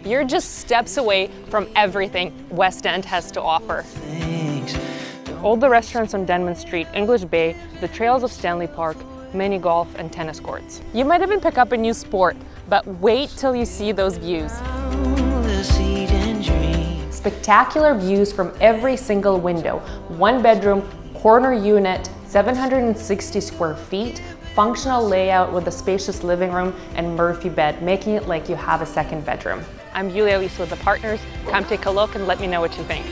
You're just steps away from everything West End has to offer. All the restaurants on Denman Street, English Bay, the trails of Stanley Park, mini golf and tennis courts. You might even pick up a new sport, but wait till you see those views. Spectacular views from every single window. One bedroom, corner unit, 760 square feet, functional layout with a spacious living room and Murphy bed, making it like you have a second bedroom. I'm Yulia Lisa with the Partners. Come take a look and let me know what you think.